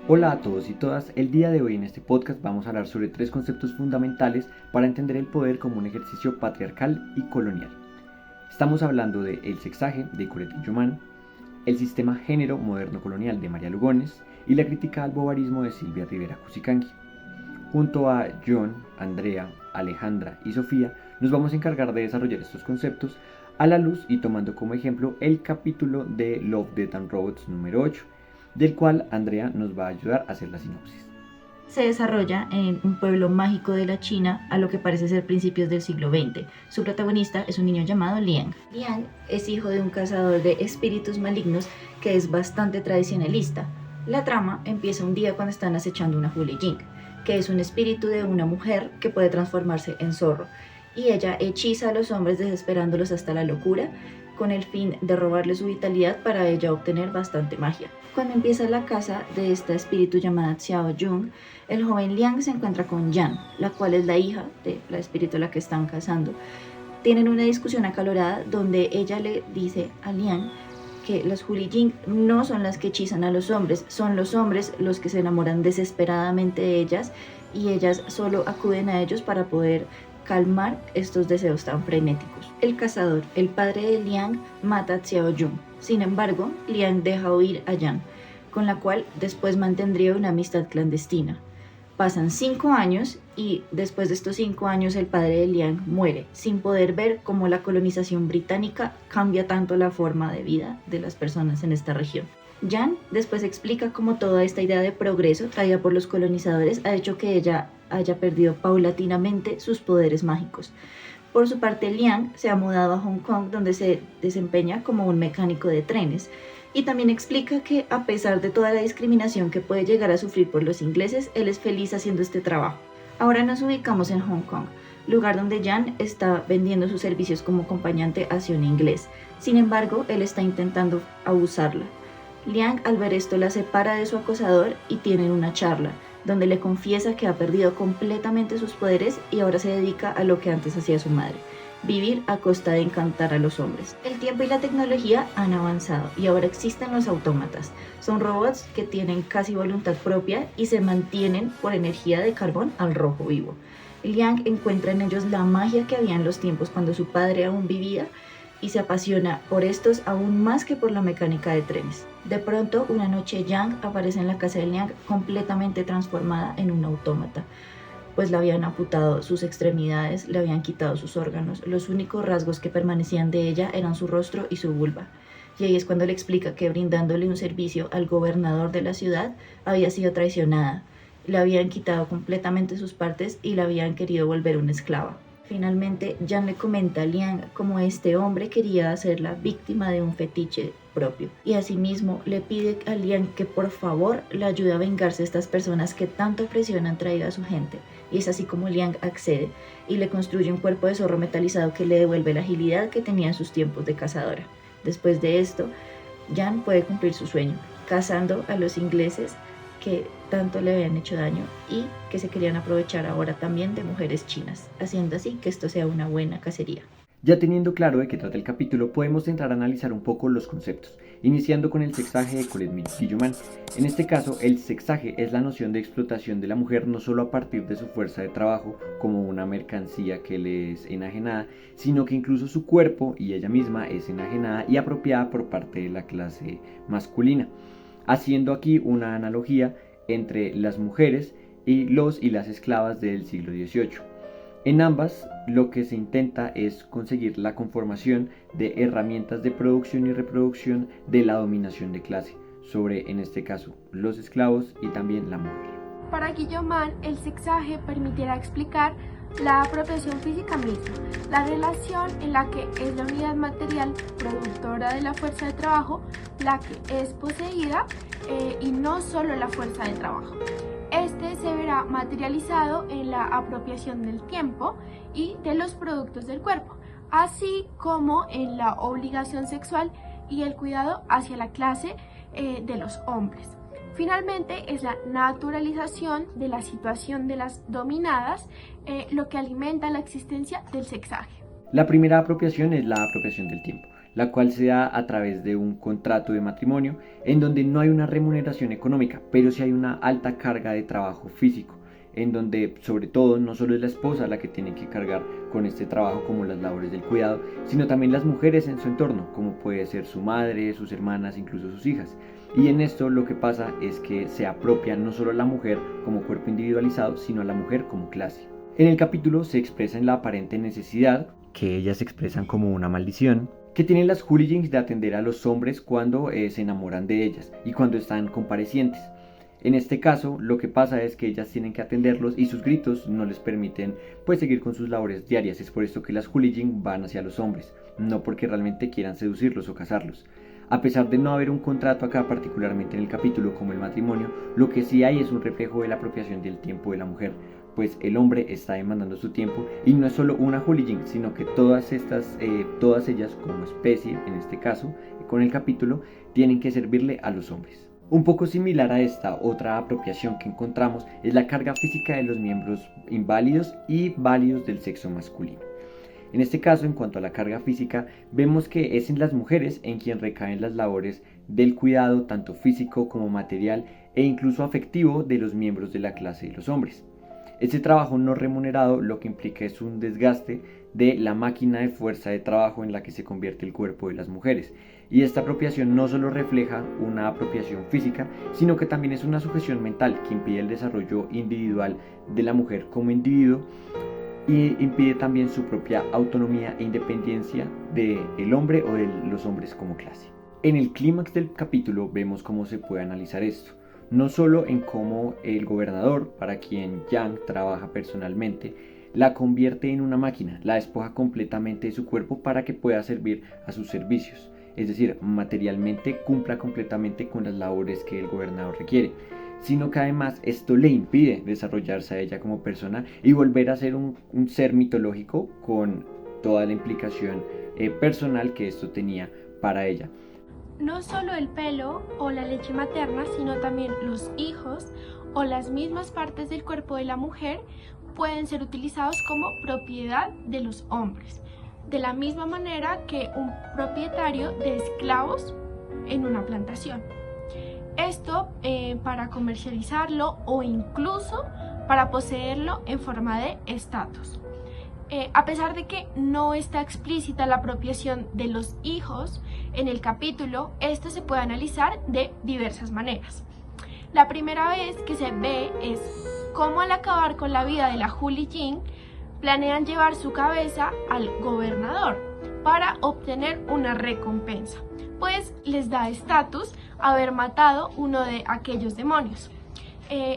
Hola a todos y todas, el día de hoy en este podcast vamos a hablar sobre tres conceptos fundamentales para entender el poder como un ejercicio patriarcal y colonial. Estamos hablando de el sexaje de Colette Guillaumin, el sistema género moderno colonial de María Lugones y la crítica al bovarismo de Silvia Rivera Cusicanqui. Junto a John, Andrea, Alejandra y Sofía nos vamos a encargar de desarrollar estos conceptos a la luz y tomando como ejemplo el capítulo de Love, Death and Robots número 8, del cual Andrea nos va a ayudar a hacer la sinopsis. Se desarrolla en un pueblo mágico de la China a lo que parece ser principios del siglo XX. Su protagonista es un niño llamado Liang. Liang es hijo de un cazador de espíritus malignos que es bastante tradicionalista. La trama empieza un día cuando están acechando una Huli Jing, que es un espíritu de una mujer que puede transformarse en zorro, y ella hechiza a los hombres desesperándolos hasta la locura, con el fin de robarle su vitalidad para ella obtener bastante magia. Cuando empieza la caza de esta espíritu llamada Xiao Jung, el joven Liang se encuentra con Yan, la cual es la hija de la espíritu a la que están cazando. Tienen una discusión acalorada donde ella le dice a Liang que las Huli Jing no son las que hechizan a los hombres, son los hombres los que se enamoran desesperadamente de ellas y ellas solo acuden a ellos para poder calmar estos deseos tan frenéticos. El cazador, el padre de Liang, mata a Xiao Jung. Sin embargo, Liang deja huir a Yan, con la cual después mantendría una amistad clandestina. Pasan 5 años y después de estos 5 años el padre de Liang muere, sin poder ver cómo la colonización británica cambia tanto la forma de vida de las personas en esta región. Yan después explica cómo toda esta idea de progreso traída por los colonizadores ha hecho que ella haya perdido paulatinamente sus poderes mágicos. Por su parte, Liang se ha mudado a Hong Kong, donde se desempeña como un mecánico de trenes, y también explica que a pesar de toda la discriminación que puede llegar a sufrir por los ingleses, él es feliz haciendo este trabajo. Ahora nos ubicamos en Hong Kong, lugar donde Yan está vendiendo sus servicios como acompañante hacia un inglés. Sin embargo, él está intentando abusarla. Liang, al ver esto, la separa de su acosador y tienen una charla, donde le confiesa que ha perdido completamente sus poderes y ahora se dedica a lo que antes hacía su madre: vivir a costa de encantar a los hombres. El tiempo y la tecnología han avanzado y ahora existen los autómatas. Son robots que tienen casi voluntad propia y se mantienen por energía de carbón al rojo vivo. Liang encuentra en ellos la magia que había en los tiempos cuando su padre aún vivía y se apasiona por estos aún más que por la mecánica de trenes. De pronto, una noche Yang aparece en la casa de Liang completamente transformada en un autómata, pues le habían amputado sus extremidades, le habían quitado sus órganos. Los únicos rasgos que permanecían de ella eran su rostro y su vulva. Y ahí es cuando le explica que brindándole un servicio al gobernador de la ciudad había sido traicionada. Le habían quitado completamente sus partes y la habían querido volver una esclava. Finalmente, Jan le comenta a Liang cómo este hombre quería hacerla víctima de un fetiche propio, y asimismo le pide a Liang que por favor le ayude a vengarse de estas personas que tanta presión han traído a su gente, y es así como Liang accede y le construye un cuerpo de zorro metalizado que le devuelve la agilidad que tenía en sus tiempos de cazadora. Después de esto, Jan puede cumplir su sueño, cazando a los ingleses que tanto le habían hecho daño y que se querían aprovechar ahora también de mujeres chinas, haciendo así que esto sea una buena cacería. Ya teniendo claro de qué trata el capítulo, podemos entrar a analizar un poco los conceptos, iniciando con el sexaje de Colette Guillaumin. En este caso, el sexaje es la noción de explotación de la mujer no solo a partir de su fuerza de trabajo como una mercancía que le es enajenada, sino que incluso su cuerpo y ella misma es enajenada y apropiada por parte de la clase masculina, haciendo aquí una analogía entre las mujeres y los y las esclavas del siglo XVIII. En ambas, lo que se intenta es conseguir la conformación de herramientas de producción y reproducción de la dominación de clase sobre, en este caso, los esclavos y también la mujer. Para Guillaumin, el sexaje permitirá explicar la apropiación física misma, la relación en la que es la unidad material productora de la fuerza de trabajo la que es poseída y no solo la fuerza de trabajo. Este se verá materializado en la apropiación del tiempo y de los productos del cuerpo, así como en la obligación sexual y el cuidado hacia la clase de los hombres. Finalmente, es la naturalización de la situación de las dominadas lo que alimenta la existencia del sexaje. La primera apropiación es la apropiación del tiempo. la cual se da a través de un contrato de matrimonio en donde no hay una remuneración económica, pero sí hay una alta carga de trabajo físico, en donde sobre todo no solo es la esposa la que tiene que cargar con este trabajo como las labores del cuidado, sino también las mujeres en su entorno, como puede ser su madre, sus hermanas, incluso sus hijas. Y en esto lo que pasa es que se apropia no solo a la mujer como cuerpo individualizado, sino a la mujer como clase. En el capítulo se expresa en la aparente necesidad, que ellas expresan como una maldición, que tienen las hooligans de atender a los hombres cuando se enamoran de ellas y cuando están comparecientes. En este caso, lo que pasa es que ellas tienen que atenderlos y sus gritos no les permiten seguir con sus labores diarias. Es por esto que las hooligans van hacia los hombres, no porque realmente quieran seducirlos o casarlos. A pesar de no haber un contrato acá, particularmente en el capítulo como el matrimonio, lo que sí hay es un reflejo de la apropiación del tiempo de la mujer, pues el hombre está demandando su tiempo y no es solo una hooligan, sino que todas ellas como especie, en este caso, con el capítulo, tienen que servirle a los hombres. Un poco similar a esta otra apropiación que encontramos es la carga física de los miembros inválidos y válidos del sexo masculino. En este caso, en cuanto a la carga física, vemos que es en las mujeres en quien recaen las labores del cuidado, tanto físico como material e incluso afectivo de los miembros de la clase de los hombres. Este trabajo no remunerado lo que implica es un desgaste de la máquina de fuerza de trabajo en la que se convierte el cuerpo de las mujeres. Y esta apropiación no solo refleja una apropiación física, sino que también es una sujeción mental que impide el desarrollo individual de la mujer como individuo y impide también su propia autonomía e independencia del hombre o de los hombres como clase. En el clímax del capítulo vemos cómo se puede analizar esto, no solo en cómo el gobernador, para quien Yang trabaja personalmente, la convierte en una máquina, la despoja completamente de su cuerpo para que pueda servir a sus servicios, es decir, materialmente cumpla completamente con las labores que el gobernador requiere, sino que además esto le impide desarrollarse a ella como persona y volver a ser un ser mitológico con toda la implicación personal que esto tenía para ella. No solo el pelo o la leche materna, sino también los hijos o las mismas partes del cuerpo de la mujer pueden ser utilizados como propiedad de los hombres, de la misma manera que un propietario de esclavos en una plantación. Esto para comercializarlo o incluso para poseerlo en forma de estatus. A pesar de que no está explícita la apropiación de los hijos en el capítulo, esto se puede analizar de diversas maneras. La primera vez que se ve es cómo al acabar con la vida de la hooligan planean llevar su cabeza al gobernador para obtener una recompensa, pues les da estatus haber matado uno de aquellos demonios.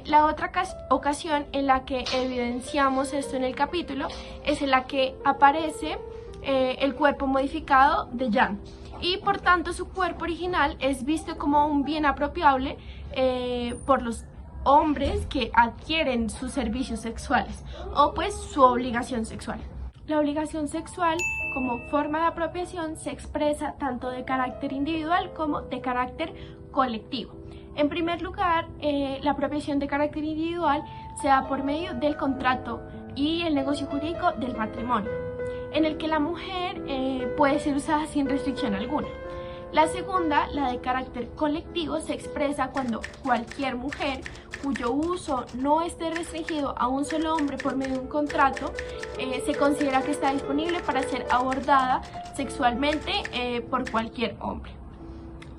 La otra ocasión en la que evidenciamos esto en el capítulo es en la que aparece el cuerpo modificado de Yang y por tanto su cuerpo original es visto como un bien apropiable por los hombres que adquieren sus servicios sexuales o pues su obligación sexual. La obligación sexual como forma de apropiación se expresa tanto de carácter individual como de carácter colectivo. En primer lugar, la apropiación de carácter individual se da por medio del contrato y el negocio jurídico del matrimonio, en el que la mujer puede ser usada sin restricción alguna. La segunda, la de carácter colectivo, se expresa cuando cualquier mujer cuyo uso no esté restringido a un solo hombre por medio de un contrato, se considera que está disponible para ser abordada sexualmente por cualquier hombre.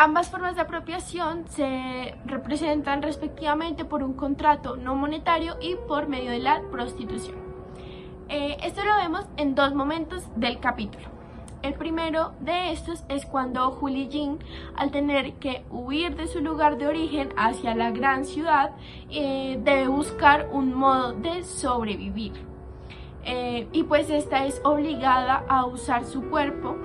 Ambas formas de apropiación se representan respectivamente por un contrato no monetario y por medio de la prostitución. Esto lo vemos en dos momentos del capítulo. El primero de estos es cuando Hooligan, al tener que huir de su lugar de origen hacia la gran ciudad, debe buscar un modo de sobrevivir. Y pues esta es obligada a usar su cuerpo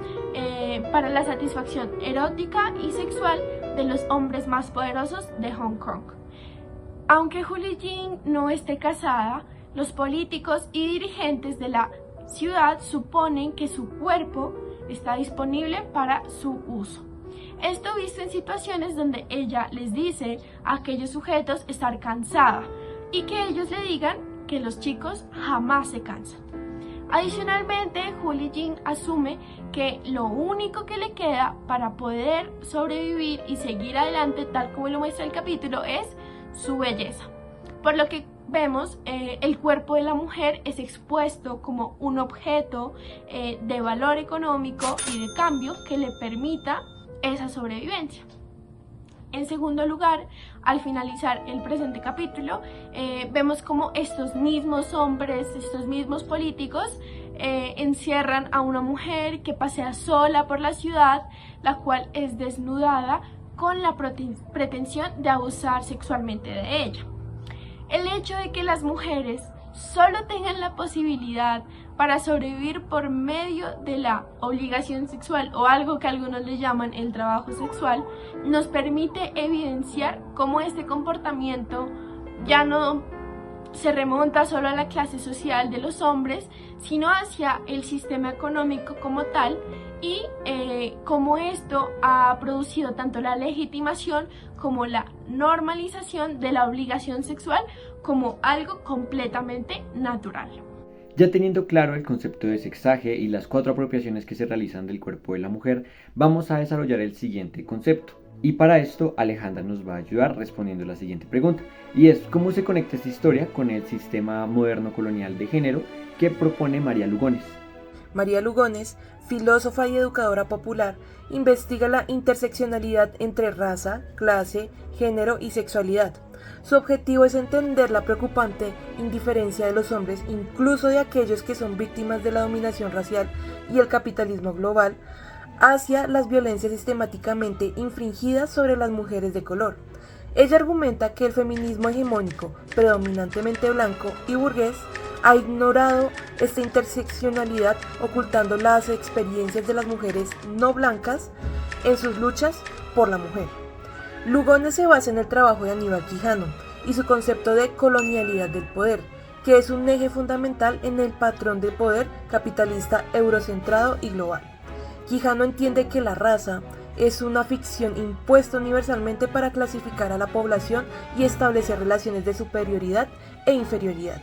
para la satisfacción erótica y sexual de los hombres más poderosos de Hong Kong. Aunque Hooligan no esté casada, los políticos y dirigentes de la ciudad suponen que su cuerpo está disponible para su uso. Esto visto en situaciones donde ella les dice a aquellos sujetos estar cansada y que ellos le digan que los chicos jamás se cansan. Adicionalmente, Julie Jean asume que lo único que le queda para poder sobrevivir y seguir adelante, tal como lo muestra el capítulo, es su belleza. Por lo que vemos, el cuerpo de la mujer es expuesto como un objeto de valor económico y de cambio que le permita esa sobrevivencia. En segundo lugar, al finalizar el presente capítulo, vemos como estos mismos hombres, estos mismos políticos, encierran a una mujer que pasea sola por la ciudad, la cual es desnudada con la pretensión de abusar sexualmente de ella. El hecho de que las mujeres solo tengan la posibilidad para sobrevivir por medio de la obligación sexual o algo que algunos le llaman el trabajo sexual, nos permite evidenciar cómo este comportamiento ya no se remonta solo a la clase social de los hombres, sino hacia el sistema económico como tal, y cómo esto ha producido tanto la legitimación como la normalización de la obligación sexual como algo completamente natural. Ya teniendo claro el concepto de sexaje y las 4 apropiaciones que se realizan del cuerpo de la mujer, vamos a desarrollar el siguiente concepto. Y para esto Alejandra nos va a ayudar respondiendo la siguiente pregunta, y es ¿cómo se conecta esta historia con el sistema moderno colonial de género que propone María Lugones? María Lugones, filósofa y educadora popular, investiga la interseccionalidad entre raza, clase, género y sexualidad. Su objetivo es entender la preocupante indiferencia de los hombres, incluso de aquellos que son víctimas de la dominación racial y el capitalismo global, hacia las violencias sistemáticamente infringidas sobre las mujeres de color. Ella argumenta que el feminismo hegemónico, predominantemente blanco y burgués, ha ignorado esta interseccionalidad, ocultando las experiencias de las mujeres no blancas en sus luchas por la mujer. Lugones se basa en el trabajo de Aníbal Quijano y su concepto de colonialidad del poder, que es un eje fundamental en el patrón de poder capitalista eurocentrado y global. Quijano entiende que la raza es una ficción impuesta universalmente para clasificar a la población y establecer relaciones de superioridad e inferioridad.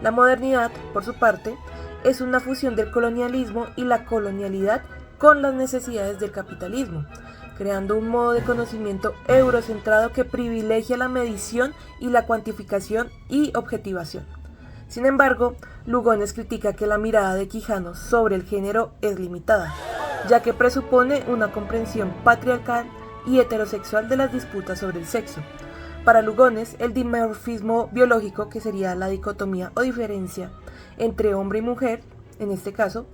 La modernidad, por su parte, es una fusión del colonialismo y la colonialidad con las necesidades del capitalismo, creando un modo de conocimiento eurocentrado que privilegia la medición y la cuantificación y objetivación. Sin embargo, Lugones critica que la mirada de Quijano sobre el género es limitada, ya que presupone una comprensión patriarcal y heterosexual de las disputas sobre el sexo. Para Lugones, el dimorfismo biológico, que sería la dicotomía o diferencia entre hombre y mujer, en este caso,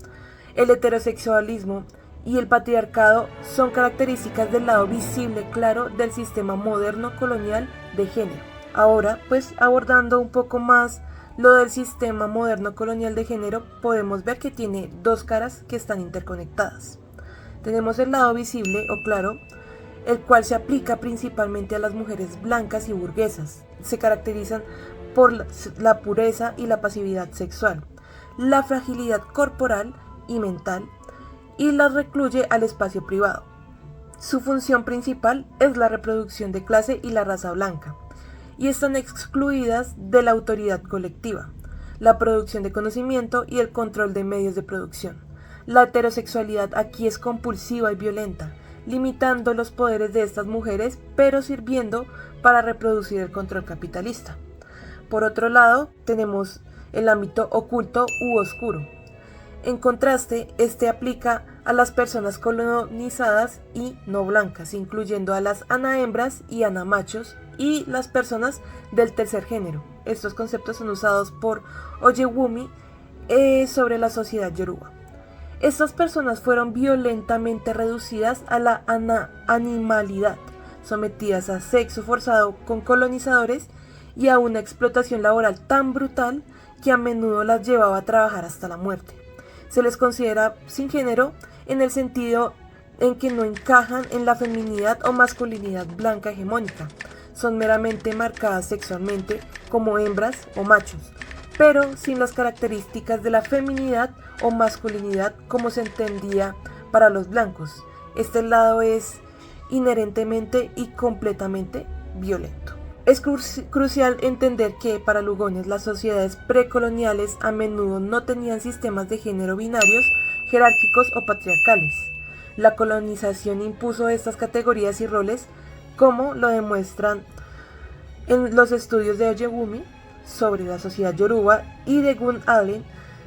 el heterosexualismo y el patriarcado son características del lado visible claro del sistema moderno colonial de género. Ahora, pues abordando un poco más lo del sistema moderno colonial de género, podemos ver que tiene 2 caras que están interconectadas. Tenemos el lado visible o claro, el cual se aplica principalmente a las mujeres blancas y burguesas. Se caracterizan por la pureza y la pasividad sexual, la fragilidad corporal y mental, y las recluye al espacio privado. Su función principal es la reproducción de clase y la raza blanca, y están excluidas de la autoridad colectiva, la producción de conocimiento y el control de medios de producción. La heterosexualidad aquí es compulsiva y violenta, limitando los poderes de estas mujeres, pero sirviendo para reproducir el control capitalista. Por otro lado, tenemos el ámbito oculto u oscuro. En contraste, este aplica a las personas colonizadas y no blancas, incluyendo a las anahembras y anamachos y las personas del tercer género. Estos conceptos son usados por Oyewumi sobre la sociedad yoruba. Estas personas fueron violentamente reducidas a la animalidad, sometidas a sexo forzado con colonizadores y a una explotación laboral tan brutal que a menudo las llevaba a trabajar hasta la muerte. Se les considera sin género en el sentido en que no encajan en la feminidad o masculinidad blanca hegemónica. Son meramente marcadas sexualmente como hembras o machos, pero sin las características de la feminidad o masculinidad como se entendía para los blancos. Este lado es inherentemente y completamente violento. Es crucial entender que para Lugones las sociedades precoloniales a menudo no tenían sistemas de género binarios, jerárquicos o patriarcales. La colonización impuso estas categorías y roles, como lo demuestran en los estudios de Oyewumi sobre la sociedad yoruba y de Gunn Allen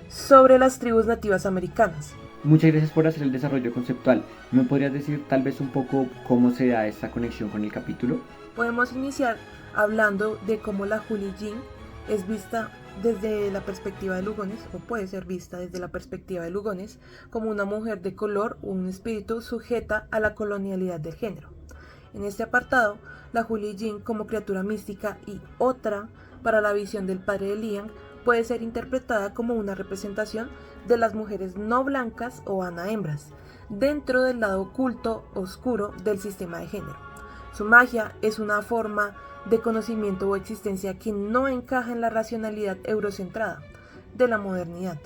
sobre las tribus nativas americanas. Muchas gracias por hacer el desarrollo conceptual. ¿Me podrías decir tal vez un poco cómo se da esta conexión con el capítulo? Podemos iniciar hablando de cómo la Julie Jean es vista desde la perspectiva de Lugones, o puede ser vista desde la perspectiva de Lugones, como una mujer de color o un espíritu sujeta a la colonialidad del género. En este apartado, la Julie Jean como criatura mística y otra para la visión del padre de Liang puede ser interpretada como una representación de las mujeres no blancas o ana-hembras, dentro del lado oculto, oscuro del sistema de género. Su magia es una forma de conocimiento o existencia que no encaja en la racionalidad eurocentrada de la modernidad.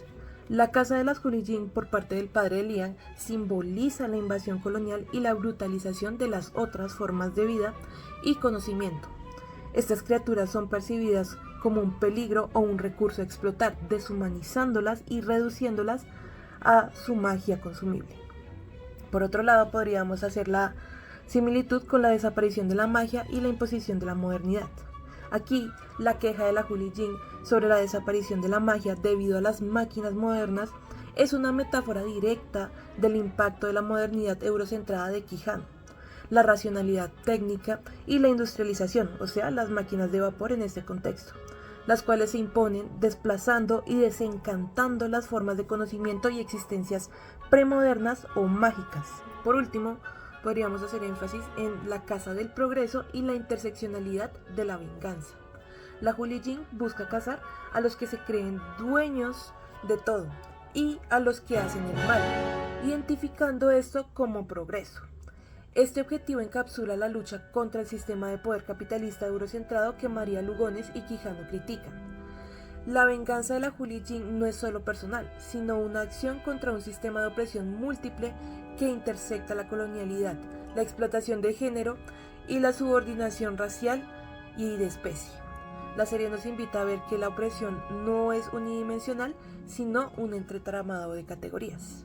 La casa de las Julie Jean por parte del padre de Liang simboliza la invasión colonial y la brutalización de las otras formas de vida y conocimiento. Estas criaturas son percibidas como un peligro o un recurso a explotar, deshumanizándolas y reduciéndolas a su magia consumible. Por otro lado, podríamos hacer la similitud con la desaparición de la magia y la imposición de la modernidad. Aquí, la queja de la Julie Jean sobre la desaparición de la magia debido a las máquinas modernas es una metáfora directa del impacto de la modernidad eurocentrada de Quijano, la racionalidad técnica y la industrialización, o sea, las máquinas de vapor en este contexto, las cuales se imponen desplazando y desencantando las formas de conocimiento y existencias premodernas o mágicas. Por último, podríamos hacer énfasis en la casa del progreso y la interseccionalidad de la venganza. La Julie Jean busca cazar a los que se creen dueños de todo y a los que hacen el mal, identificando esto como progreso. Este objetivo encapsula la lucha contra el sistema de poder capitalista eurocentrado que María Lugones y Quijano critican. La venganza de la Julie Jean no es solo personal, sino una acción contra un sistema de opresión múltiple que intersecta la colonialidad, la explotación de género y la subordinación racial y de especie. La serie nos invita a ver que la opresión no es unidimensional, sino un entretramado de categorías.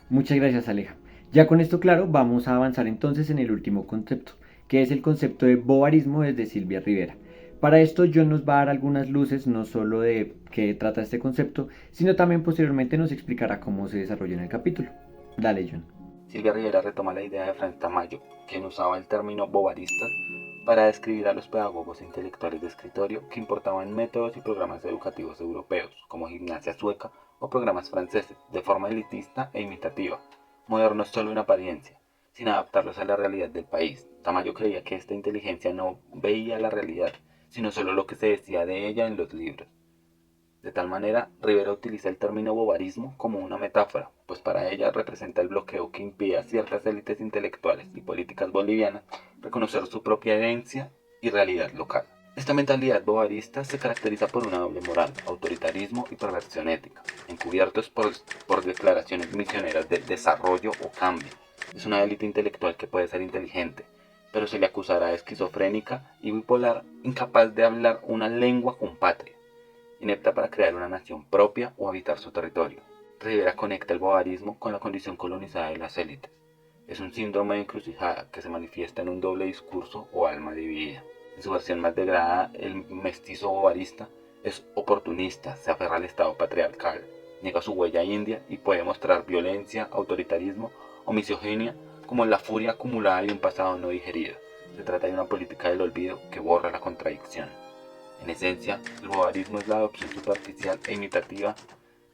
Muchas gracias, Aleja. Ya con esto claro, vamos a avanzar entonces en el último concepto, que es el concepto de bovarismo desde Silvia Rivera. Para esto John nos va a dar algunas luces no solo de qué trata este concepto, sino también posteriormente nos explicará cómo se desarrolla en el capítulo. Dale, John. Silvia Rivera retoma la idea de Frank Tamayo, quien usaba el término bovaristas para describir a los pedagogos e intelectuales de escritorio que importaban métodos y programas educativos europeos, como gimnasia sueca o programas franceses, de forma elitista e imitativa, modernos solo en apariencia, sin adaptarlos a la realidad del país. Tamayo creía que esta inteligencia no veía la realidad, sino solo lo que se decía de ella en los libros. De tal manera, Rivera utiliza el término bovarismo como una metáfora, pues para ella representa el bloqueo que impide a ciertas élites intelectuales y políticas bolivianas reconocer su propia herencia y realidad local. Esta mentalidad bovarista se caracteriza por una doble moral, autoritarismo y perversión ética, encubiertos por declaraciones misioneras de desarrollo o cambio. Es una élite intelectual que puede ser inteligente, pero se le acusará de esquizofrénica y bipolar, incapaz de hablar una lengua compatria, inepta para crear una nación propia o habitar su territorio. Rivera conecta el bovarismo con la condición colonizada de las élites. Es un síndrome de encrucijada que se manifiesta en un doble discurso o alma dividida. En su versión más degradada, el mestizo bovarista es oportunista, se aferra al estado patriarcal, niega su huella india y puede mostrar violencia, autoritarismo o misoginia como la furia acumulada de un pasado no digerido. Se trata de una política del olvido que borra la contradicción. En esencia, el bovarismo es la adopción superficial e imitativa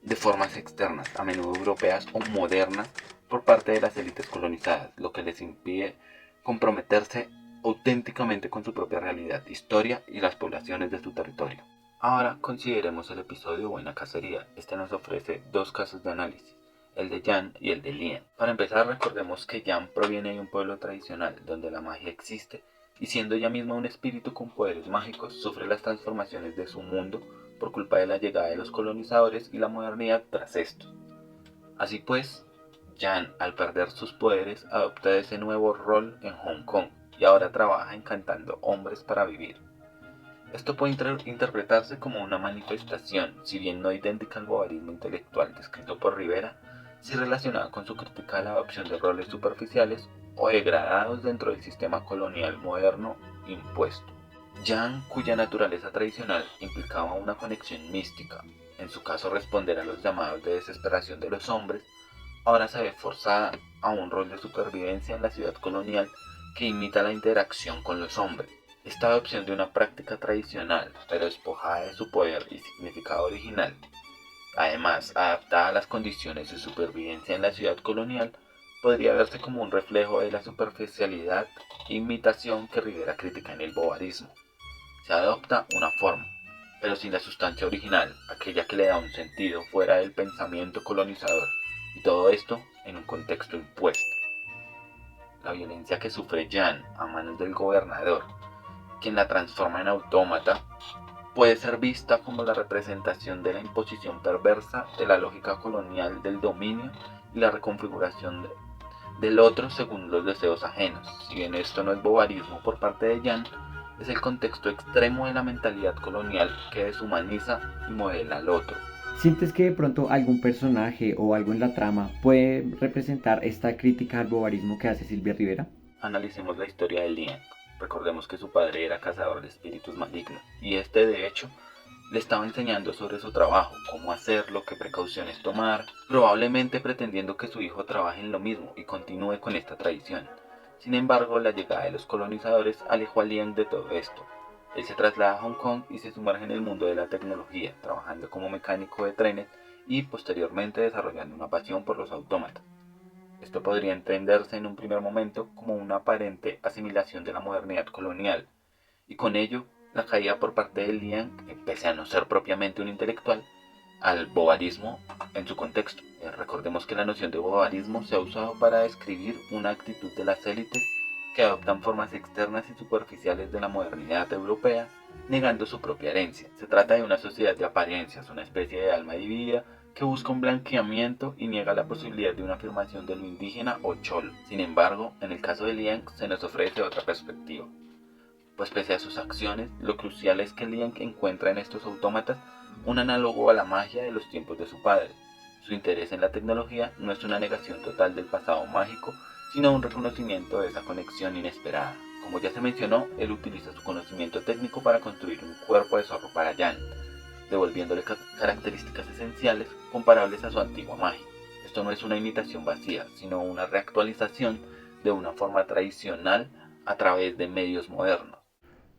de formas externas, a menudo europeas o modernas, por parte de las élites colonizadas, lo que les impide comprometerse auténticamente con su propia realidad, historia y las poblaciones de su territorio. Ahora consideremos el episodio Buena Cacería. Este nos ofrece dos casos de análisis, el de Jan y el de Lian. Para empezar, recordemos que Jan proviene de un pueblo tradicional donde la magia existe, y siendo ella misma un espíritu con poderes mágicos, sufre las transformaciones de su mundo por culpa de la llegada de los colonizadores y la modernidad tras esto. Así pues, Jan, al perder sus poderes, adopta ese nuevo rol en Hong Kong y ahora trabaja encantando hombres para vivir. Esto puede interpretarse como una manifestación, si bien no idéntica al bobarismo intelectual descrito por Rivera, sí relacionada con su crítica a la adopción de roles superficiales o degradados dentro del sistema colonial moderno impuesto. Jan, cuya naturaleza tradicional implicaba una conexión mística, en su caso responder a los llamados de desesperación de los hombres, ahora se ve forzada a un rol de supervivencia en la ciudad colonial que imita la interacción con los hombres. Esta adopción de una práctica tradicional, pero despojada de su poder y significado original, además adaptada a las condiciones de supervivencia en la ciudad colonial, podría verse como un reflejo de la superficialidad e imitación que Rivera critica en el bobarismo. Se adopta una forma, pero sin la sustancia original, aquella que le da un sentido fuera del pensamiento colonizador, y todo esto en un contexto impuesto. La violencia que sufre Jan a manos del gobernador, quien la transforma en autómata, puede ser vista como la representación de la imposición perversa de la lógica colonial del dominio y la reconfiguración del otro según los deseos ajenos. Si bien esto no es bobarismo por parte de Jan, es el contexto extremo de la mentalidad colonial que deshumaniza y modela al otro. ¿Sientes que de pronto algún personaje o algo en la trama puede representar esta crítica al bobarismo que hace Silvia Rivera? Analicemos la historia de Liang. Recordemos que su padre era cazador de espíritus malignos y este de hecho le estaba enseñando sobre su trabajo, cómo hacerlo, qué precauciones tomar, probablemente pretendiendo que su hijo trabaje en lo mismo y continúe con esta tradición. Sin embargo, la llegada de los colonizadores alejó a Liang de todo esto. Él se traslada a Hong Kong y se sumerge en el mundo de la tecnología, trabajando como mecánico de trenes y posteriormente desarrollando una pasión por los autómatas. Esto podría entenderse en un primer momento como una aparente asimilación de la modernidad colonial, y con ello la caída por parte de Liang, pese a no ser propiamente un intelectual, al bobarismo en su contexto. Recordemos que la noción de bobarismo se ha usado para describir una actitud de las élites que adoptan formas externas y superficiales de la modernidad europea, negando su propia herencia. Se trata de una sociedad de apariencias, una especie de alma dividida que busca un blanqueamiento y niega la posibilidad de una afirmación de lo indígena o cholo. Sin embargo, en el caso de Liang se nos ofrece otra perspectiva, pues pese a sus acciones, lo crucial es que Liang encuentra en estos autómatas un análogo a la magia de los tiempos de su padre. Su interés en la tecnología no es una negación total del pasado mágico, sino un reconocimiento de esa conexión inesperada. Como ya se mencionó, él utiliza su conocimiento técnico para construir un cuerpo de zorro para Jan, devolviéndole características esenciales comparables a su antigua magia. Esto no es una imitación vacía, sino una reactualización de una forma tradicional a través de medios modernos.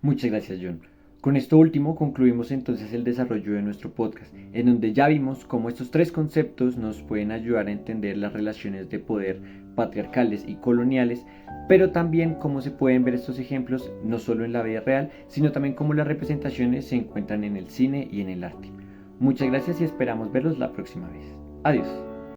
Muchas gracias, John. Con esto último concluimos entonces el desarrollo de nuestro podcast, en donde ya vimos cómo estos tres conceptos nos pueden ayudar a entender las relaciones de poder patriarcales y coloniales, pero también cómo se pueden ver estos ejemplos no solo en la vida real, sino también cómo las representaciones se encuentran en el cine y en el arte. Muchas gracias y esperamos verlos la próxima vez. Adiós.